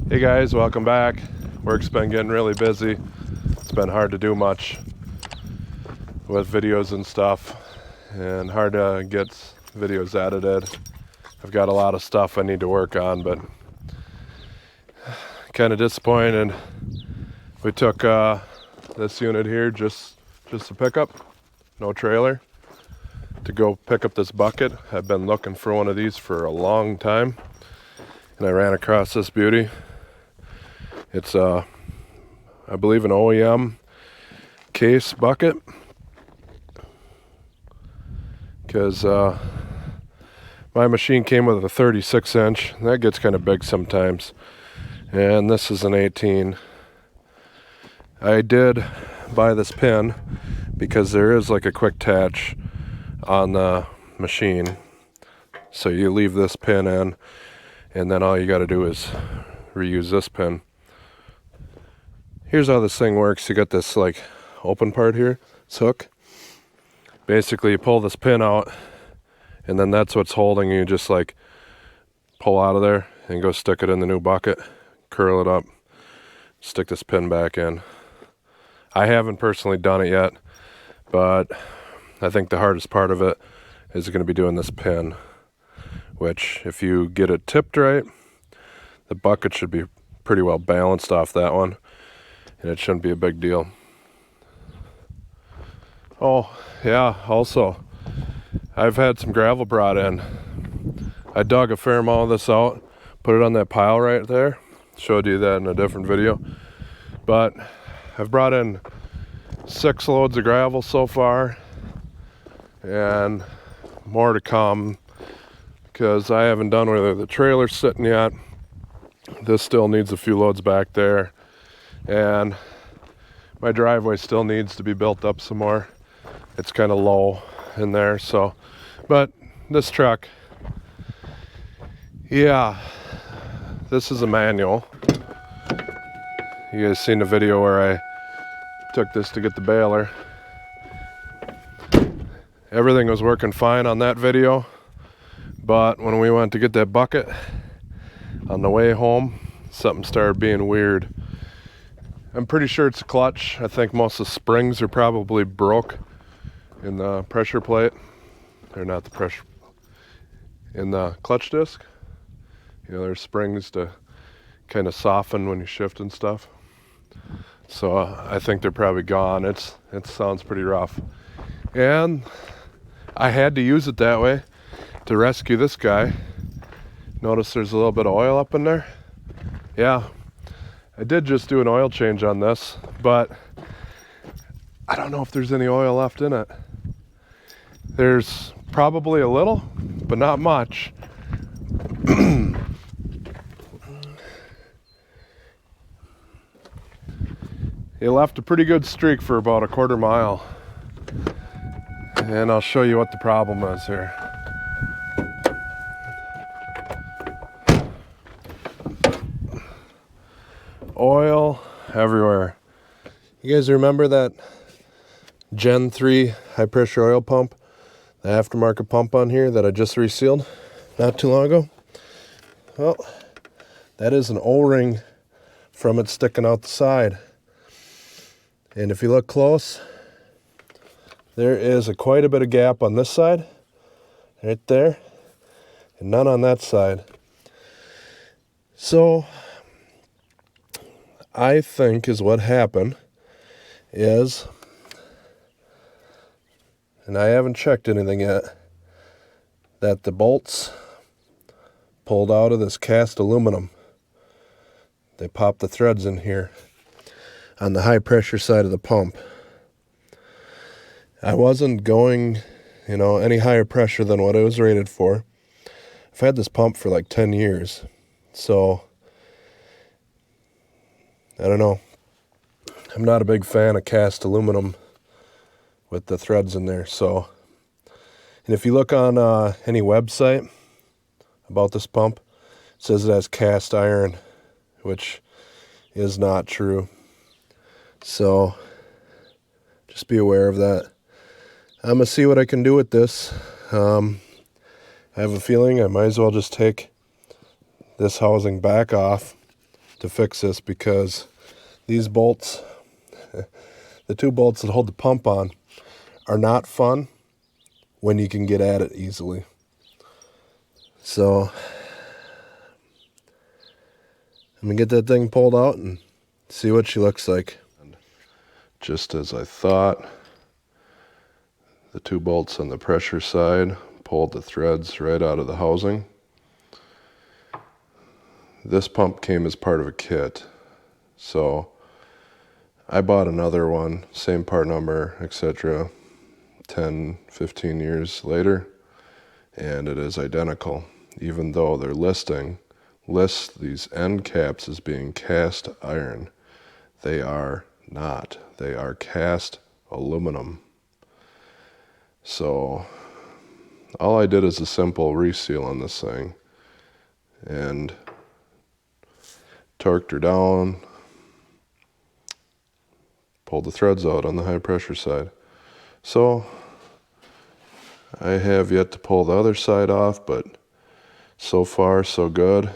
Hey guys, welcome back. Work's been getting really busy. It's been hard to do much with videos and stuff, and hard to get videos edited. I've got a lot of stuff I need to work on, but kind of disappointed. We took this unit here, just a pickup, no trailer, to go pick up this bucket. I've been looking for one of these for a long time, and I ran across this beauty. It's I believe an OEM case bucket, because my machine came with a 36 inch. That gets kind of big sometimes, and this is an 18. I did buy this pin because there is like a quick attach on the machine, so you leave this pin in, and then all you got to do is reuse this pin. Here's how this thing works. You got this like open part here, this hook. Basically you pull this pin out, and then that's what's holding you. Just like pull out of there and go stick it in the new bucket, curl it up, stick this pin back in. I haven't personally done it yet, but I think the hardest part of it is going to be doing this pin, which if you get it tipped right, the bucket should be pretty well balanced off that one, and it shouldn't be a big deal. Oh yeah, also I've had some gravel brought in. I dug a fair amount of this out, put it on that pile right there. Showed you that in a different video. But I've brought in 6 loads of gravel so far, and more to come, because I haven't done where the trailer's sitting yet. This still needs a few loads back there, and my driveway still needs to be built up some more. It's kind of low in there, so, but this truck, yeah, this is a manual. You guys seen the video where I took this to get the baler. Everything was working fine on that video, but when we went to get that bucket on the way home, something started being weird. I'm pretty sure it's a clutch. I think most of the springs are probably broke in the pressure plate. They're not the pressure, in the clutch disc. You know, there's springs to kind of soften when you shift and stuff. So I think they're probably gone. It sounds pretty rough, and I had to use it that way to rescue this guy. Notice there's a little bit of oil up in there. Yeah, I did just do an oil change on this, but I don't know if there's any oil left in it. There's probably a little, but not much. He left a pretty good streak for about a quarter mile, and I'll show you what the problem is here. Oil everywhere. You guys remember that Gen3 high pressure oil pump, the aftermarket pump on here that I just resealed not too long ago? Well, that is an O-ring from it sticking out the side. And if you look close, there is quite a bit of gap on this side, right there, and none on that side. So I think is what happened is, and I haven't checked anything yet, that the bolts pulled out of this cast aluminum. They popped the threads in here on the high pressure side of the pump. I wasn't going, any higher pressure than what it was rated for. I've had this pump for like 10 years, so I don't know. I'm not a big fan of cast aluminum with the threads in there. So, and if you look on any website about this pump, it says it has cast iron, which is not true. So just be aware of that. I'm going to see what I can do with this. I have a feeling I might as well just take this housing back off to fix this, because these bolts, the 2 bolts that hold the pump on, are not fun when you can get at it easily. So I'm gonna get that thing pulled out and see what she looks like. Just as I thought, the 2 bolts on the pressure side pulled the threads right out of the housing. This pump came as part of a kit, so I bought another one, same part number, etc., 10, 15 years later, and it is identical, even though their listing lists these end caps as being cast iron. They are not. They are cast aluminum. So all I did is a simple reseal on this thing and torqued her down, pulled the threads out on the high pressure side. So I have yet to pull the other side off, but so far so good.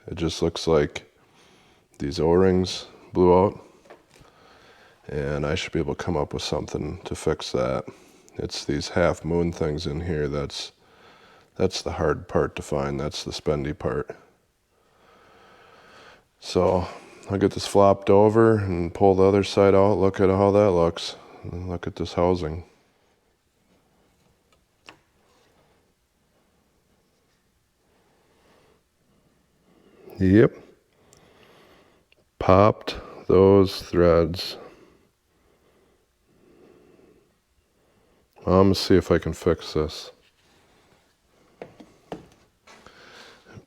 It just looks like these O-rings blew out, and I should be able to come up with something to fix that. It's these half moon things in here that's the hard part to find. That's the spendy part. So I'll get this flopped over and pull the other side out. Look at how that looks. And look at this housing. Yep. Popped those threads. Well, I'm gonna see if I can fix this.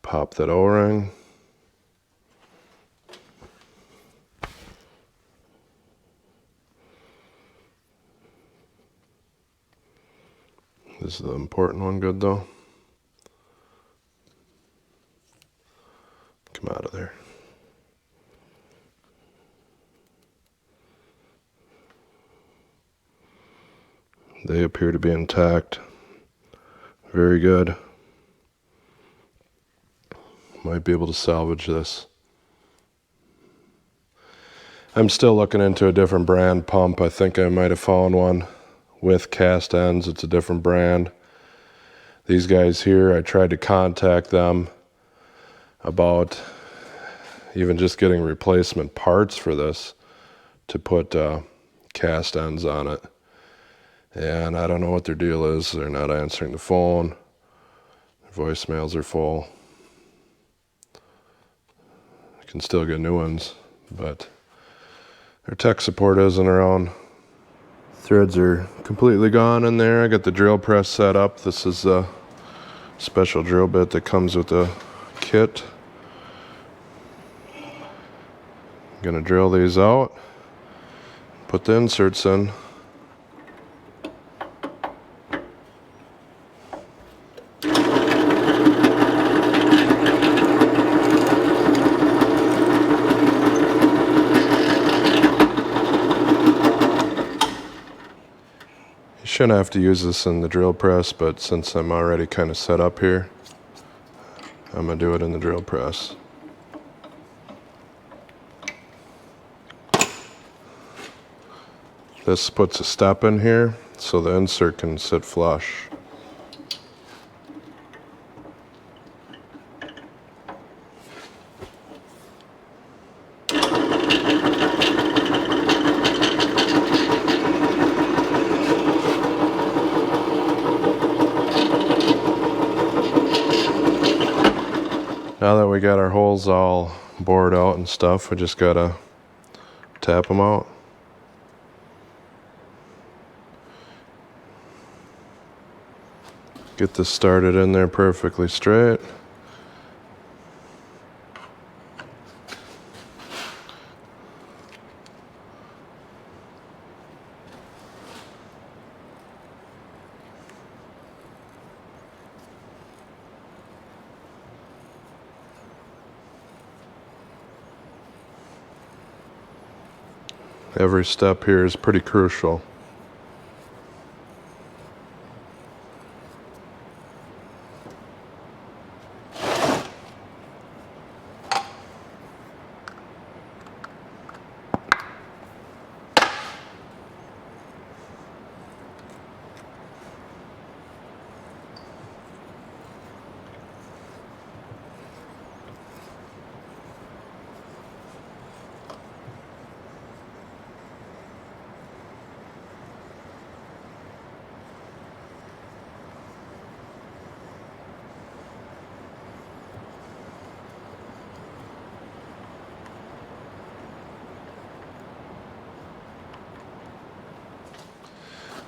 Pop that O-ring. This is the important one good though. Come out of there. They appear to be intact. Very good. Might be able to salvage this. I'm still looking into a different brand pump. I think I might have found one with cast ends. It's a different brand. These guys here, I tried to contact them about even just getting replacement parts for this to put cast ends on it. And I don't know what their deal is. They're not answering the phone. Their voicemails are full. I can still get new ones, but their tech support isn't around. Threads are completely gone in there. I got the drill press set up. This is a special drill bit that comes with the kit. I'm gonna drill these out, put the inserts in. Shouldn't have to use this in the drill press, but since I'm already kind of set up here, I'm gonna do it in the drill press. This puts a step in here so the insert can sit flush. Now that we got our holes all bored out and stuff, we just gotta tap them out. Get this started in there perfectly straight. Every step here is pretty crucial.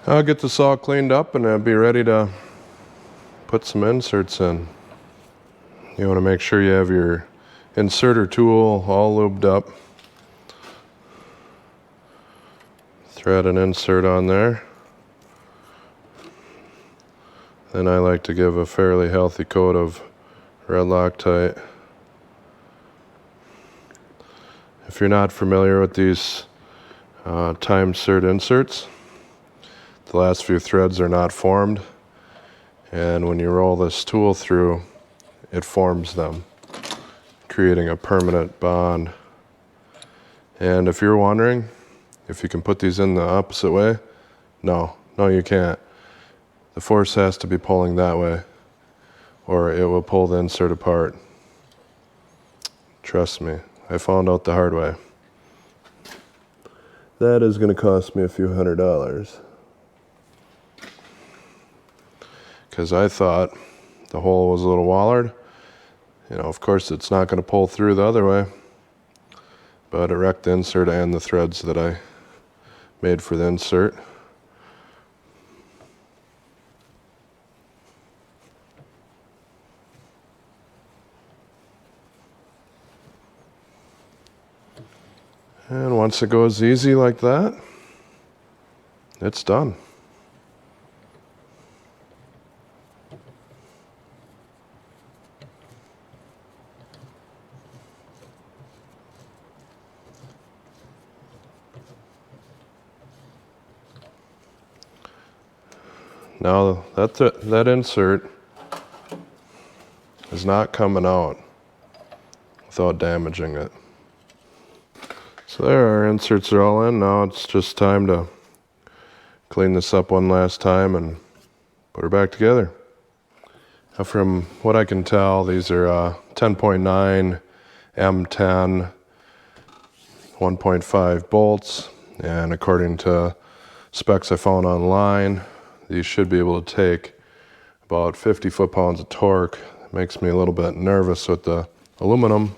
I'll get this all cleaned up and I'll be ready to put some inserts in. You want to make sure you have your inserter tool all lubed up. Thread an insert on there. Then I like to give a fairly healthy coat of red Loctite. If you're not familiar with these Timesert inserts, the last few threads are not formed, and when you roll this tool through, it forms them, creating a permanent bond. And if you're wondering if you can put these in the opposite way, no, you can't. The force has to be pulling that way, or it will pull the insert apart. Trust me, I found out the hard way. That is going to cost me a few $100s. Because I thought the hole was a little wallered. You know, of course it's not going to pull through the other way, but it wrecked the insert and the threads that I made for the insert. And once it goes easy like that, it's done. Now that insert is not coming out without damaging it. So there, our inserts are all in. Now it's just time to clean this up one last time and put her back together. Now from what I can tell, these are 10.9 M10 1.5 bolts, and according to specs I found online, these should be able to take about 50 foot-pounds of torque. It makes me a little bit nervous with the aluminum,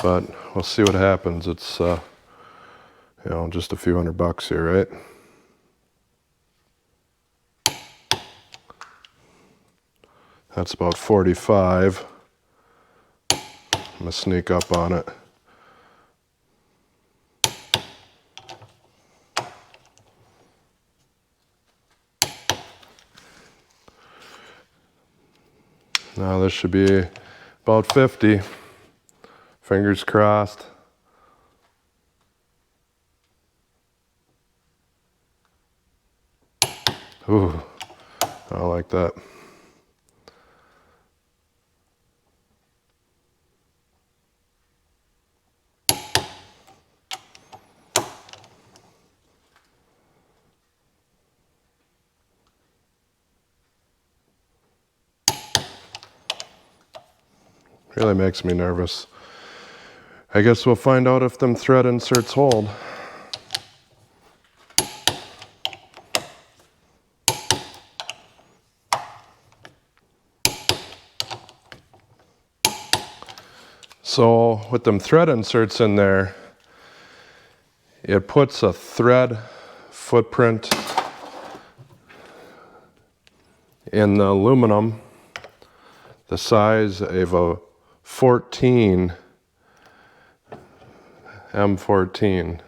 but we'll see what happens. It's you know, just a few $100 here, right? That's about 45. I'm gonna sneak up on it. Now this should be about 50. Fingers crossed. Ooh, I don't like that. Really makes me nervous. I guess we'll find out if them thread inserts hold. So with them thread inserts in there, it puts a thread footprint in the aluminum the size of a 14 M14.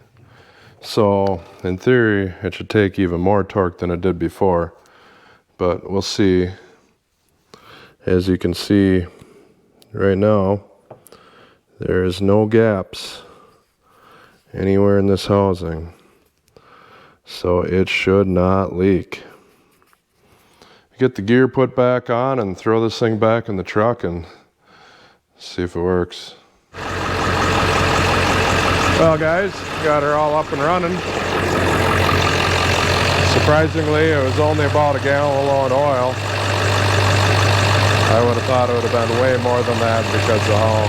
So in theory it should take even more torque than it did before, but we'll see. As you can see right now, there is no gaps anywhere in this housing, so it should not leak. Get the gear put back on and throw this thing back in the truck and see if it works. Well guys, got her all up and running. Surprisingly, it was only about a gallon load of oil. I would have thought it would have been way more than that because of how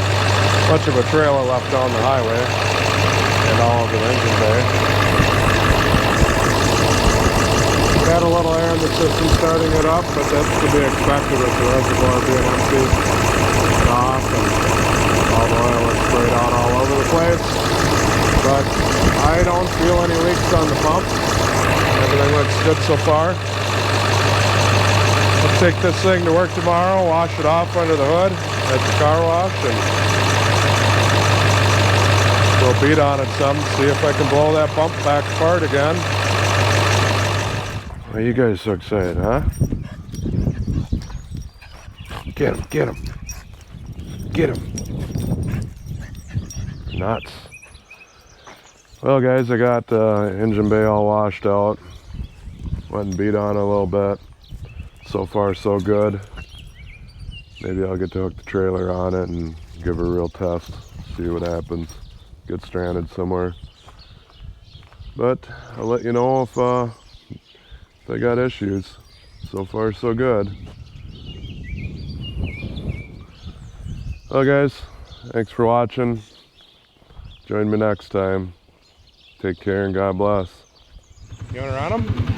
much of a trailer left on the highway and all of the engine bay. Got a little air in the system starting it up, but that's to be expected with the reservoir being empty and off, and all the oil is sprayed out all over the place. But I don't feel any leaks on the pump, Everything looks good so far. I'll take this thing to work tomorrow, wash it off under the hood at the car wash, and go beat on it some, see if I can blow that bump back apart again. Why are you guys so excited, huh? Get him, get him. Get him. Nuts. Well guys, I got the engine bay all washed out. Went and beat on it a little bit. So far so good. Maybe I'll get to hook the trailer on it and give her a real test. See what happens. Get stranded somewhere. But I'll let you know if I got issues. So far so good. Well guys, thanks for watching. Join me next time. Take care and God bless. You wanna run them?